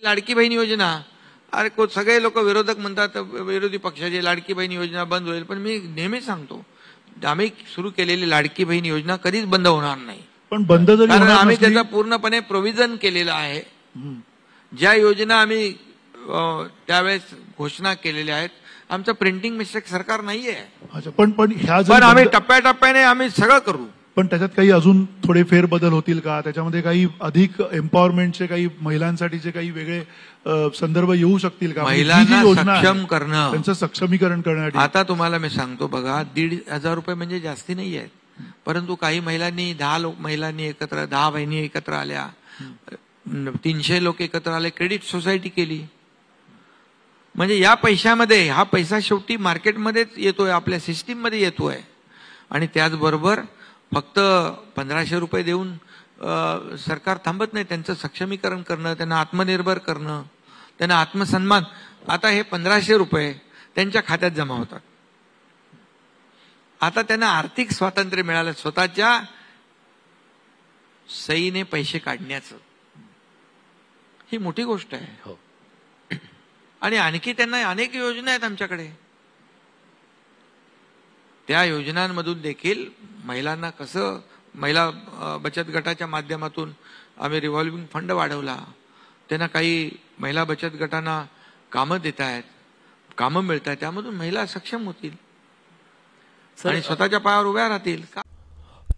लाडकी बहीण योजना, अरे सगळे लोक विरोधक म्हणतात, विरोधी पक्षाची लाडकी बहीण योजना बंद होईल, पण मी नेहमी सांगतो आम्ही सुरू केलेली लाडकी बहीण योजना कधीच बंद होणार नाही. पण बंद जरी कारण आम्ही त्याचा पूर्णपणे प्रोव्हिजन केलेलं आहे. ज्या योजना आम्ही त्यावेळेस घोषणा केलेल्या आहेत, आमचं प्रिंटिंग मिस्टेक सरकार नाहीये. पण आम्ही टप्प्याटप्प्याने आम्ही सगळं करू. पण त्याच्यात काही अजून थोडे फेरबदल होतील का? त्याच्यामध्ये काही अधिक एम्पॉवरमेंटचे, काही महिलांसाठीचे काही वेगळे संदर्भ येऊ शकतील का? महिलांना सक्षम करणं, त्यांचं सक्षमीकरण करण्यासाठी. आता तुम्हाला मी सांगतो बघा, 1,500 रुपये म्हणजे जास्ती नाही आहेत, परंतु काही महिलांनी 10 महिलांनी एकत्र, 10 बहिणी एकत्र आल्या, 300 लोक एकत्र आले, क्रेडिट सोसायटी केली. म्हणजे या पैशामध्ये, हा पैसा शेवटी मार्केटमध्येच येतोय, आपल्या सिस्टीम मध्ये येतोय. आणि त्याचबरोबर फक्त 1,500 रुपये देऊन सरकार थांबत नाही. त्यांचं सक्षमीकरण करणं, त्यांना आत्मनिर्भर करणं, त्यांना आत्मसन्मान. आता हे 1,500 रुपये त्यांच्या खात्यात जमा होतात. आता त्यांना आर्थिक स्वातंत्र्य मिळालं, स्वतःच्या सहीने पैसे काढण्याचं. ही मोठी गोष्ट आहे. आणि आणखी त्यांना अनेक योजना आहेत आमच्याकडे. त्या योजनांमधून देखील महिलांना कसं, महिला बचत गटाच्या माध्यमातून आम्ही रिव्हॉल्विंग फंड वाढवला. त्यांना काही महिला बचत गटांना कामं देत आहेत, कामं मिळत आहेत, त्यामधून महिला सक्षम होतील आणि स्वतःच्या पायावर उभ्या राहतील.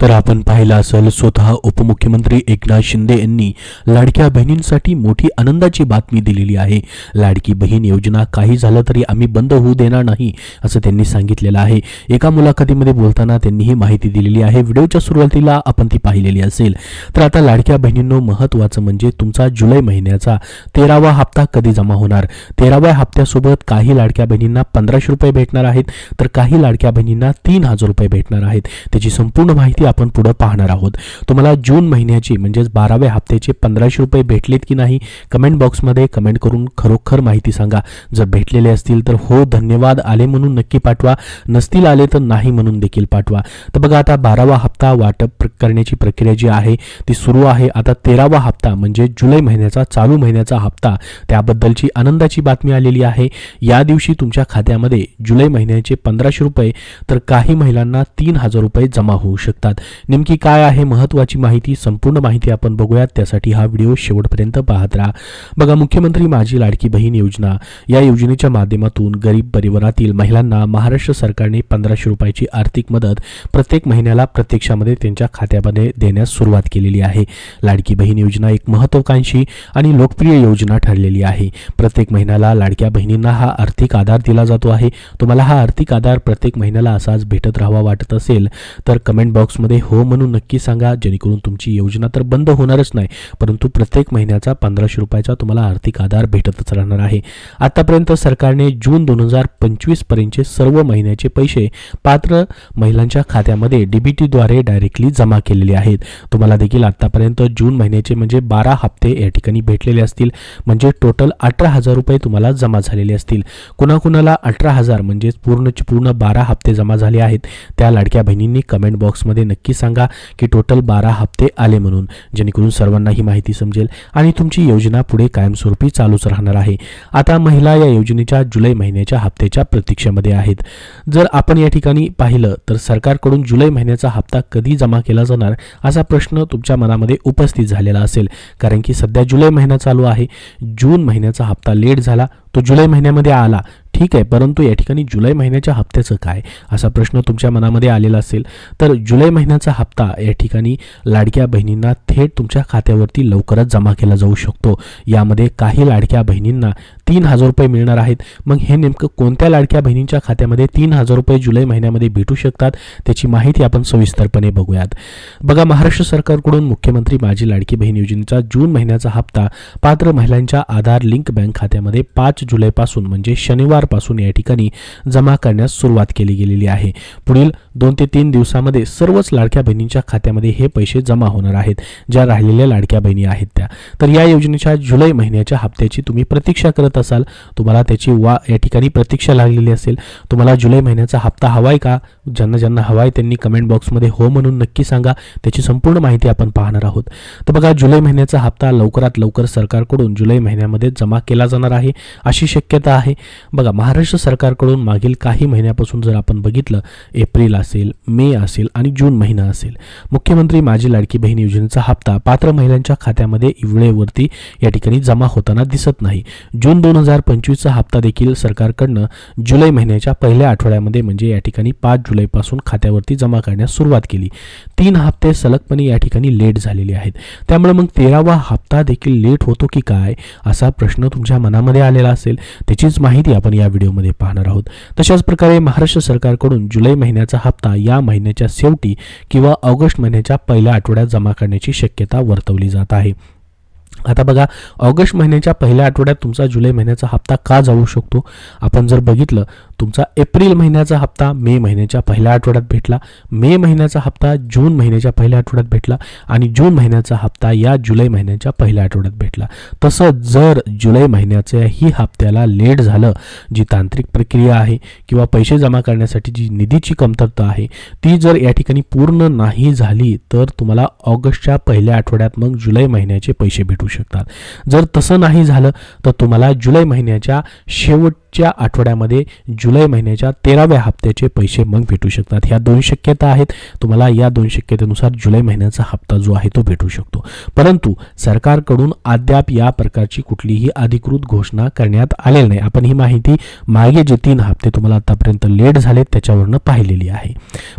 तर आपण पाहिलं असेल, स्वतः उपमुख्यमंत्री एकनाथ शिंदे यांनी लाडक्या बहिणींसाठी मोठी आनंदाची बातमी दिलेली आहे. लाडकी बहीण योजना काही झालं तरी आम्ही बंद होऊ देणार नाही असं त्यांनी सांगितलेलं आहे. एका मुलाखतीमध्ये बोलताना त्यांनी ही माहिती दिलेली आहे. व्हिडिओच्या सुरुवातीला आपण ती पाहिलेली असेल. तर आता लाडक्या बहिणींनो, महत्त्वाचं म्हणजे तुमचा जुलै महिन्याचा 13वा हप्ता कधी जमा होणार. 13व्या हप्त्यासोबत काही लाडक्या बहिणींना 1,500 रुपये भेटणार आहेत, तर काही लाडक्या बहिणींना 3,000 रुपये भेटणार आहेत. त्याची संपूर्ण माहिती आपण पुढे पाहणार आहोत. तुम्हाला जून महिन्याची म्हणजे 12व्या हप्त्याचे 1,500 रुपये भेटलेत की नाही, कमेंट बॉक्समध्ये कमेंट करून खरोखर माहिती सांगा. जर भेटलेले असतील तर हो धन्यवाद आले म्हणून नक्की पाठवा, नसतील आले तर नाही म्हणून देखील पाठवा. तर बघा, आता 12वा हप्ता वाटप करण्याची प्रक्रिया जी आहे ती सुरू आहे. आता 13वा हप्ता म्हणजे जुलै महिन्याचा, चालू महिन्याचा हप्ता, त्याबद्दलची आनंदाची बातमी आलेली आहे. या दिवशी तुमच्या खात्यामध्ये जुलै महिन्याचे 1,500 रुपये तर काही महिलांना 3,000 रुपये जमा होऊ शकतात. नेमकी काय आहे महत्त्वाची माहिती, संपूर्ण माहिती आपण बघूयात. त्यासाठी हा व्हिडिओ शेवटपर्यंत पाहत राहा. बघा, मुख्यमंत्री माझी लाडकी बहीण योजना या योजनेच्या माध्यमातून गरीब परिवारातील महिलांना महाराष्ट्र सरकारने 1,500 रुपयाची आर्थिक मदत प्रत्येक महिन्याला प्रत्यक्षामध्ये त्यांच्या खात्यामध्ये देण्यास सुरुवात केलेली आहे. लाडकी बहीण योजना एक महत्त्वाकांक्षी आणि लोकप्रिय योजना ठरलेली आहे. प्रत्येक महिन्याला लाडक्या बहिणींना हा आर्थिक आधार दिला जातो आहे. तुम्हाला हा आर्थिक आधार प्रत्येक महिन्याला असाच भेटत राहावा वाटत असेल तर कमेंट बॉक्समध्ये हो म्हणून नक्की सांगा, जेणेकरून तुमची योजना तर बंद होणारच नाही, परंतु प्रत्येक महिन्याचा 1,500 रुपयाचा तुम्हाला आर्थिक आधार भेटतच राहणार आहे. आतापर्यंत सरकारने जून 2025 पर्यंतचे सर्व महिन्याचे पैसे पात्र महिलांच्या खात्यामध्ये डीबीटीद्वारे डायरेक्टली जमा केलेले आहेत. तुम्हाला देखील आतापर्यंत जून महिन्याचे म्हणजे 12 हप्ते या ठिकाणी भेटलेले असतील. म्हणजे टोटल 18,000 रुपये तुम्हाला जमा झालेले असतील. कुणाकुणाला 18,000 म्हणजे पूर्ण 12 हप्ते जमा झाले आहेत त्या लाडक्या बहिणींनी कमेंट बॉक्समध्ये नक्की सांगा की टोटल 12 हप्ते आले म्हणून, जेणेकरून सर्वांना ही माहिती समजेल आणि तुमची योजना पुढे कायमस्वरूपी चालूच राहणार आहे. आता महिला या योजनेच्या जुलै महिन्याच्या हप्त्याच्या प्रतीक्षेमध्ये आहेत. जर आपण या ठिकाणी पाहिलं तर सरकारकडून जुलै महिन्याचा हप्ता कधी जमा केला जाणार असा प्रश्न तुमच्या मनामध्ये उपस्थित झालेला असेल. कारण की सध्या जुलै महिना चालू आहे. जून महिन्याचा हप्ता लेट झाला, तो जुलै महिन्यामध्ये आला, ठीक आहे, परंतु या ठिकाणी जुलै महिन्याच्या हप्त्याचं काय असा प्रश्न तुमच्या मनामध्ये आलेला असेल. तर जुलै महिन्याचा हप्ता या ठिकाणी लाडक्या बहिणींना थेट तुमच्या खात्यावरती लवकरच जमा केला जाऊ शकतो. यामध्ये काही लाडक्या बहिणींना 3,000 रुपये मिळणार आहेत. मग हे नेमकं कोणत्या लाडक्या बहिणींच्या खात्यामध्ये 3,000 रुपये जुलै महिन्यामध्ये भेटू शकतात त्याची माहिती आपण सविस्तरपणे बघूयात. बघा, महाराष्ट्र सरकारकडून मुख्यमंत्री माझी लाडकी बहीण योजनेचा जून महिन्याचा हप्ता पात्र महिलांच्या आधार लिंक बँक खात्यामध्ये 5 जुलैपासून म्हणजे शनिवारपासून या ठिकाणी जमा करण्यास सुरुवात केली गेलेली आहे. पुढील 2 ते 3 दिवसामध्ये सर्वच लाडक्या बहिणींच्या खात्यामध्ये हे पैसे जमा होणार आहेत, ज्या राहिलेल्या लाडक्या बहिणी आहेत त्या. तर या योजनेच्या जुलै महिन्याच्या हप्त्याची तुम्ही प्रतीक्षा करत असाल, तुम्हाला त्याची या ठिकाणी प्रतीक्षा लागलेली असेल, तुम्हाला जुलै महिन्याचा हप्ता हवाय का? ज्यांना ज्यांना हवाय त्यांनी कमेंट बॉक्समध्ये हो म्हणून नक्की सांगा. त्याची संपूर्ण माहिती आपण पाहणार आहोत. तर बघा, जुलै महिन्याचा हप्ता लवकरात लवकर सरकारकडून जुलै महिन्यामध्ये जमा केला जाणार आहे अशी शक्यता आहे. बघा, महाराष्ट्र सरकारकडून मागील काही महिन्यापासून जर आपण बघितलं, एप्रिल असेल, मे असेल आणि जून महिना असेल, मुख्यमंत्री माझी लाडकी बहीण योजनेचा हप्ता पात्र महिलांच्या खात्यामध्ये वेळेवरती या ठिकाणी जमा होताना दिसत नाही. जून 2025चा हप्ता देखील सरकारकडनं जुलै महिन्याच्या पहिल्या आठवड्यामध्ये म्हणजे या ठिकाणी 5 जुलैपासून खात्यावरती जमा करण्यास सुरुवात केली. 3 हप्ते सलगपणे या ठिकाणी लेट झालेले आहेत. त्यामुळे मग 13वा हप्ता देखील लेट होतो की काय असा प्रश्न तुमच्या मनामध्ये आलेला असेल. त्याचीच माहिती आपण या व्हिडिओमध्ये पाहणार आहोत. तशाच प्रकारे महाराष्ट्र सरकारकडून जुलै महिन्याचा हप्ता या महिन्याच्या शेवटी किंवा ऑगस्ट महिन्याच्या पहिल्या आठवड्यात जमा करण्याची शक्यता वर्तवली जात आहे. आता बघा, ऑगस्ट महिन्याच्या पहिल्या आठवड्यात तुमचा जुलै महिन्याचा हप्ता का जाऊ शकतो? आपण जर बघितलं, तुमचा एप्रिल महिन्याचा हप्ता मे महिन्याच्या पहिल्या आठवड्यात भेटला, मे महिन्याचा हप्ता जून महिन्याच्या पहिल्या आठवड्यात भेटला आणि जून महिन्याचा हप्ता या जुलै महिन्याच्या पहिल्या आठवड्यात भेटला. तसं जर जुलै महिन्याच्या ही हप्त्याला लेट झालं, जी तांत्रिक प्रक्रिया आहे किंवा पैसे जमा करण्यासाठी जी निधीची कमतरता आहे ती जर या ठिकाणी पूर्ण नाही झाली, तर तुम्हाला ऑगस्टच्या पहिल्या आठवड्यात मग जुलै महिन्याचे पैसे भेटू शकतात. जर तसं नाही झालं तर तुम्हाला जुलै महिन्याच्या शेवटच्या आठवड्यामध्ये जुलै महिन्याच्या 13व्या हप्त्याचे पैसे मग भेटू शकतात. ह्या 2 शक्यता आहेत. तुम्हाला या 2 शक्यतेनुसार जुलै महिन्याचा हप्ता जो आहे तो भेटू शकतो. परंतु सरकारकडून अद्याप या प्रकारची कुठलीही अधिकृत घोषणा करण्यात आलेली नाही. आपण ही माहिती मागे जे 3 हप्ते तुम्हाला आतापर्यंत लेट झाले त्याच्यावरनं पाहिलेली आहे.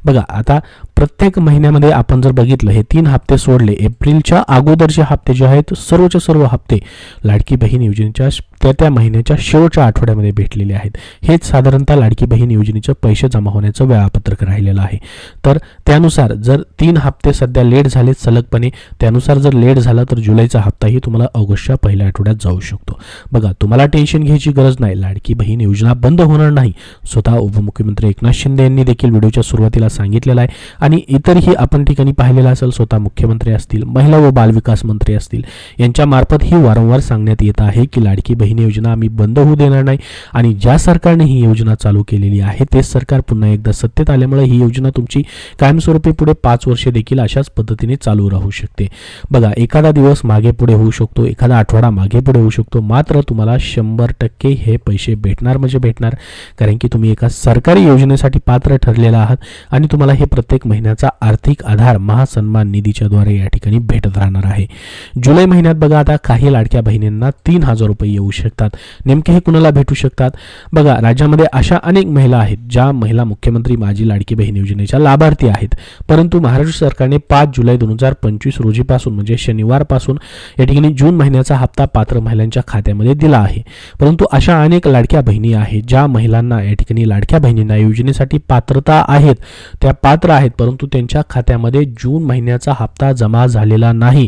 बघा, आता प्रत्येक महिन्यामध्ये आपण जर बघितलं, हे 3 हप्ते सोडले, एप्रिलच्या अगोदरचे हप्ते जे आहेत सर्वचे सर्व हप्ते लाडकी बहीण योजनेच्या त्या महिन्याच्या शेवटच्या आठवड्यामध्ये भेटलेले आहेत. हेच साधारणतः लाडकी बहीण योजनेचे पैसे जमा होण्याचं वेळापत्रक राहिलेलं आहे. तर त्यानुसार जर 3 हप्ते सध्या लेट झाले सलगपणे, त्यानुसार जर लेट झाला तर जुलैचा हप्ताही तुम्हाला ऑगस्टच्या पहिल्या आठवड्यात जाऊ शकतो. बघा, तुम्हाला टेन्शन घ्यायची गरज नाही. लाडकी बहीण योजना बंद होणार नाही. स्वतः उपमुख्यमंत्री एकनाथ शिंदे यांनी देखील व्हिडिओच्या सुरुवातीला सांगितलेलं आहे आणि इतरही आपण ठिकाणी पाहिलेलं असेल. स्वतः मुख्यमंत्री असतील, महिला व बालविकास मंत्री असतील, यांच्या मार्फत ही वारंवार सांगण्यात येत आहे की लाडकी बहीण योजना आम्ही बंद होऊ देणार नाही आणि ज्या सरकारने ही योजना चालू केलेली आहे तेच सरकार पुन्हा एकदा सत्तेत आल्यामुळे ही योजना तुमची कायमस्वरूपी पुढे 5 वर्षे देखील अशाच पद्धतीने चालू राहू शकते. बघा, एखादा दिवस मागे पुढे होऊ शकतो, एखादा आठवडा मागे पुढे होऊ शकतो, मात्र तुम्हाला 100% हे पैसे भेटणार म्हणजे भेटणार. कारण की तुम्ही एका सरकारी योजनेसाठी पात्र ठरलेला आहात आणि तुम्हाला हे प्रत्येक महिन्याचा आर्थिक आधार महासन्मान निधीच्या द्वारे या ठिकाणी भेटत राहणार आहे. जुलै महिन्यात बघा, आता काही लाडक्या बहिणींना 3000 रुपये येऊ शकतात. नेमके हे कुणाला भेटू शकतात? बघा, राज्यामध्ये अशा अनेक महिला आहेत ज्या महिला मुख्यमंत्री माझी लाडकी बहीण योजनेच्या लाभार्थी आहेत, परंतु महाराष्ट्र सरकारने 5 जुलै 2025 रोजीपासून म्हणजे शनिवारपासून या ठिकाणी जून महिन्याचा हप्ता पात्र महिलांच्या खात्यामध्ये दिला आहे. परंतु अशा अनेक लाडक्या बहिणी आहेत ज्या महिलांना या ठिकाणी लाडक्या बहिणींना योजनेसाठी पात्रता आहेत, त्या पात्र आहेत, परंतु त्यांच्या खात्यामध्ये जून महिन्याचा हप्ता जमा झालेला नाही.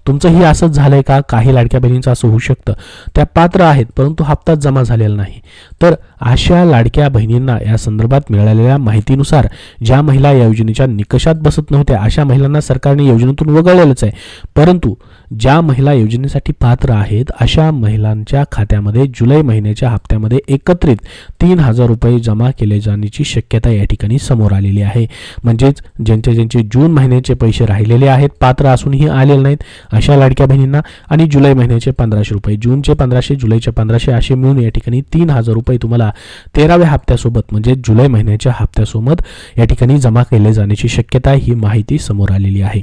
तुमचंही असंच झालंय का? काही लाडक्या बहिणींचं असं होऊ शकतं, त्या पात्र आहेत परंतु हप्ता जमा झालेला नाही. तर अशा लाडक्या बहिणींना या संदर्भात मिळालेल्या माहितीनुसार ज्या महिला या योजनेच्या निकषात बसत नव्हत्या अशा महिलांना सरकारने योजनेतून वगळलेलंच आहे. परंतु ज्या महिला योजनेसाठी पात्र आहेत अशा महिलांच्या खात्यामध्ये जुलै महिन्याच्या हप्त्यामध्ये एकत्रित 3000 रुपये जमा केले जाण्याची शक्यता या ठिकाणी समोर आलेली आहे. म्हणजेच ज्यांचे जून महिन्याचे पैसे राहिलेले आहेत, पात्र असूनही आलेले नाहीत, अशा लाडक्या बहिणींना आणि जुलै महिन्याचे 1500 रुपये, जूनचे 1500, जुलैचे 1500 असे मिळून या ठिकाणी 3000 रुपये तुम्हाला 13व्या हप्त्यासोबत म्हणजे जुलै महिन्याच्या हप्त्यासोबत या ठिकाणी जमा केले जाण्याची शक्यता ही माहिती समोर आलेली आहे.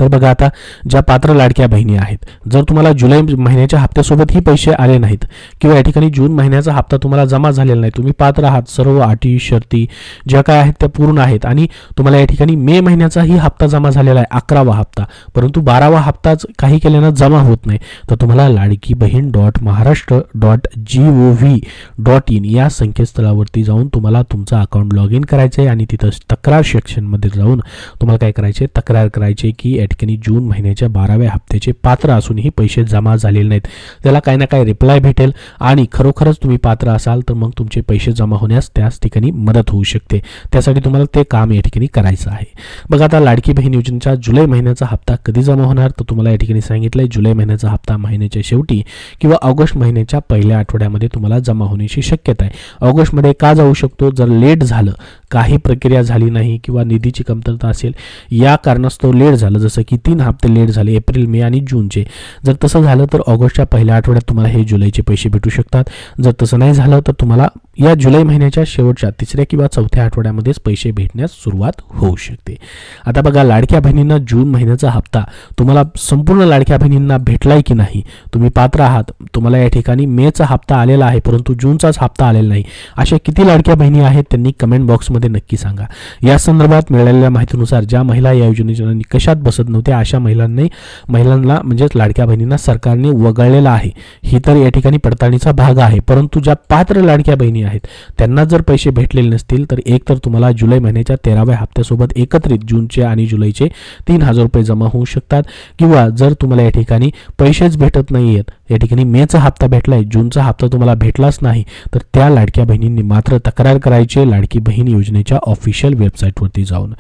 तर बघा, आता ज्या पात्र लाडक्या बहिणी आहेत, जर तुम्हाला जुलै महिन्याच्या हप्त्यासोबत ही पैसे आले नाहीत किंवा या ठिकाणी जून महिन्याचा हप्ता तुम्हाला जमा झालेला नाही, तुम्ही पात्र आहात, सर्व अटी शर्ती ज्या काय आहेत त्या पूर्ण आहेत आणि तुम्हाला या ठिकाणी मे महिन्याचाही हप्ता जमा झालेला आहे, 11वा हप्ता, परंतु 12वा हप्ताच काही केल्यानं जमा होत नाही, तर तुम्हाला ladkibahin.maharashtra.gov.in या संकेतस्थळावरती जाऊन तुम्हाला तुमचं अकाउंट लॉग इन करायचं आहे आणि तिथं तक्रार सेक्शनमध्ये जाऊन तुम्हाला काय करायचे, तक्रार करायची की की या ठिकाणी जून महिन्याच्या 12व्या हप्त्याचे पात्र असूनही पैसे जमा झालेले नाहीत, त्याला काही ना काही रिप्लाय भेटेल आणि खरोखरच तुम्ही पात्र असाल तर मग तुमचे पैसे जमा होण्यास त्याच ठिकाणी मदत होऊ शकते. त्यासाठी तुम्हाला ते काम या ठिकाणी करायचं आहे. बघा आता लाडकी बहीण योजनेचा जुलै महिन्याचा हप्ता कधी जमा होणार, तर तुम्हाला या ठिकाणी सांगितलंय जुलै महिन्याचा हप्ता महिन्याच्या शेवटी किंवा ऑगस्ट महिन्याच्या पहिल्या आठवड्यामध्ये तुम्हाला जमा होण्याची शक्यता आहे. ऑगस्टमध्ये का जाऊ शकतो, जर लेट झालं, काही प्रक्रिया झाली नाही किंवा निधीची कमतरता असेल, या कारणास्तव लेट झालं, जसं की 3 हप्ते लेट झाले एप्रिल, मे आणि जूनचे, जर तसं झालं तर ऑगस्टच्या पहिल्या आठवड्यात तुम्हाला हे जुलैचे पैसे भेटू शकतात. जर तसं नाही झालं तर तुम्हाला या जुलै महिन्याच्या शेवटच्या 3ऱ्या किंवा 4थ्या आठवड्यामध्येच पैसे भेटण्यास सुरुवात होऊ शकते. आता बघा लाडक्या बहिणींना जून महिन्याचा हप्ता तुम्हाला संपूर्ण लाडक्या बहिणींना भेटलाय की नाही, तुम्ही पात्र आहात, तुम्हाला या ठिकाणी मेचा हप्ता आलेला आहे परंतु जूनचाच हप्ता आलेला नाही, अशा किती लाडक्या बहिणी आहेत त्यांनी कमेंट बॉक्समध्ये नक्की सांगा. या संदर्भात मिळालेल्या माहितीनुसार ज्या महिला या योजनेच्या निकषात बसत नव्हत्या अशा महिलांना म्हणजेच लाडक्या बहिणींना सरकारने वगळलेलं आहे. ही तर या ठिकाणी पडताळणीचा भाग आहे. परंतु ज्या पात्र लाडक्या बहिणी आहेत त्यांना जर पैसे भेटलेले नसतील तर एक तर तुम्हाला जुलै महिन्याच्या 13व्या हप्त्यासोबत एकत्रित जूनचे आणि जुलैचे 3,000 रुपये जमा होऊ शकतात, किंवा जर तुम्हाला या ठिकाणी पैसेच भेटत नाहीयेत, या ठिकाणी मेचा हप्ता भेटलाय, जूनचा हप्ता तुम्हाला भेटलाच नाही, तर त्या लाडक्या बहिणींनी मात्र तक्रार करायची लाडकी बहीण योजनेच्या ऑफिशियल वेबसाईटवरती जाऊन.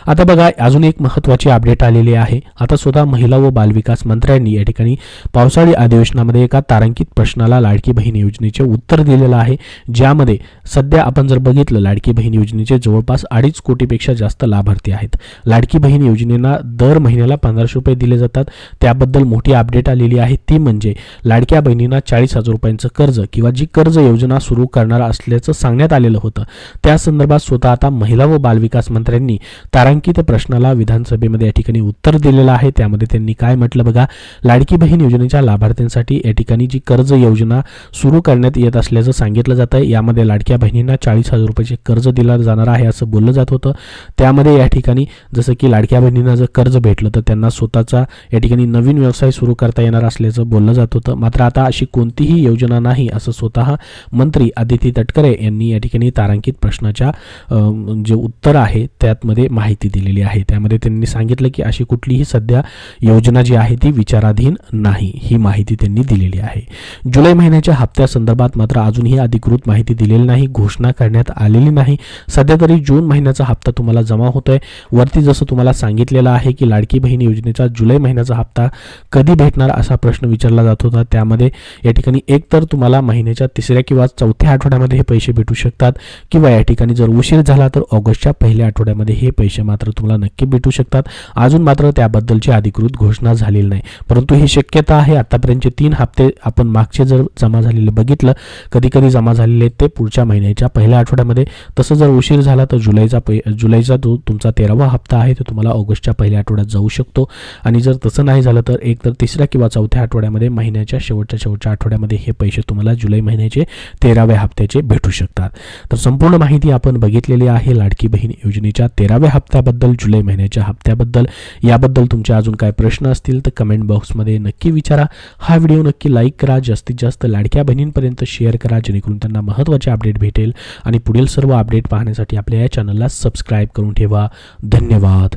आता बघा अजून एक महत्त्वाची अपडेट आलेली आहे. आता स्वतः महिला व बालविकास मंत्र्यांनी या ठिकाणी पावसाळी अधिवेशनामध्ये एका तारांकित प्रश्नाला लाडकी बहीण योजनेचे उत्तर दिलेलं आहे, ज्यामध्ये सध्या आपण जर बघितलं लाडकी बहीण योजनेचे जवळपास 2.5 कोटीपेक्षा जास्त लाभार्थी आहेत. लाडकी बहीण योजनेला दर महिन्याला 1500 रुपये दिले जातात. त्याबद्दल मोठी अपडेट आलेली आहे, ती म्हणजे लाडक्या बहिणींना 40,000 रुपयांचं कर्ज किंवा जी कर्ज योजना सुरू करणार असल्याचं सांगण्यात आलेलं होतं. त्या संदर्भात स्वतः आता महिला व बालविकास मंत्र्यांनी तारांकित प्रश्नाला विधानसभेमध्ये या ठिकाणी उत्तर दिलेलं आहे. त्यामध्ये त्यांनी काय म्हटलं बघा, लाडकी बहीण योजनेच्या लाभार्थ्यांसाठी या ठिकाणी जी कर्ज योजना सुरू करण्यात येत असल्याचं सांगितलं जात आहे. यामध्ये लाडक्या बहिणींना 40,000 रुपयाचे कर्ज दिलं जाणार आहे असं बोललं जात होतं. त्यामध्ये या ठिकाणी जसं की लाडक्या बहिणींना जर कर्ज भेटलं तर त्यांना स्वतःचा या ठिकाणी नवीन व्यवसाय सुरू करता येणार असल्याचं बोललं जात होतं. मात्र आता अशी कोणतीही योजना नाही असं स्वतः मंत्री आदिती तटकरे यांनी या ठिकाणी तारांकित प्रश्नाच्या जे उत्तर आहे त्यामध्ये माहिती दिलेली आहे. त्यामध्ये त्यांनी सांगितलं की अशी कुठलीही सध्या योजना जी आहे ती विचाराधीन नाही, ही माहिती त्यांनी दिलेली आहे. जुलै महिन्याच्या हप्त्या संदर्भात मात्र अजूनही अधिकृत माहिती दिलेली नाही, घोषणा करण्यात आलेली नाही. सध्या तरी जून महिन्याचा हप्ता तुम्हाला जमा होतोय. वरती जसं तुम्हाला सांगितलेलं आहे की लाडकी बहीण योजनेचा जुलै महिन्याचा हप्ता कधी भेटणार असा प्रश्न विचारला जात होता. त्यामध्ये या ठिकाणी एक तर तुम्हाला महिन्याच्या 3ऱ्या किंवा 4थ्या आठवड्यामध्ये हे पैसे भेटू शकतात, किंवा या ठिकाणी जर उशीर झाला तर ऑगस्टच्या पहिल्या आठवड्यामध्ये हे पैसे मात्र तुम्हाला नक्की भेटू शकतात. अजून मात्र त्याबद्दलची अधिकृत घोषणा झालेली नाही, परंतु ही शक्यता आहे. आतापर्यंतचे 3 हप्ते आपण मागचे जर जमा झालेले बघितलं, कधी कधी जमा झालेले ते पुढच्या महिन्याच्या पहिल्या आठवड्यामध्ये, तसं जर उशीर झाला तर जुलैचा जो तुमचा 13वा हप्ता आहे तो तुम्हाला ऑगस्टच्या पहिल्या आठवड्यात जाऊ शकतो. आणि जर तसं नाही झालं तर एक तर 3ऱ्या किंवा 4थ्या आठवड्यामध्ये, महिन्याच्या शेवटच्या आठवड्यामध्ये हे पैसे तुम्हाला जुलै महिन्याचे 13व्या हप्त्याचे भेटू शकतात. तर संपूर्ण माहिती आपण बघितलेली आहे लाडकी बहीण योजनेच्या 13व्या हप्त्याबद्दल, जुलै महिन्याच्या हप्त्याबद्दल. याबद्दल तुमचे अजून काय प्रश्न असतील तर कमेंट बॉक्समध्ये नक्की विचारा. हा व्हिडिओ नक्की लाईक करा, जास्तीत जास्त लाडक्या बहिणींपर्यंत शेअर करा, जेणेकरून त्यांना महत्त्वाचे अपडेट भेटेल. आणि पुढील सर्व अपडेट पाहण्यासाठी आपल्या या चॅनलला सबस्क्राईब करून ठेवा. धन्यवाद.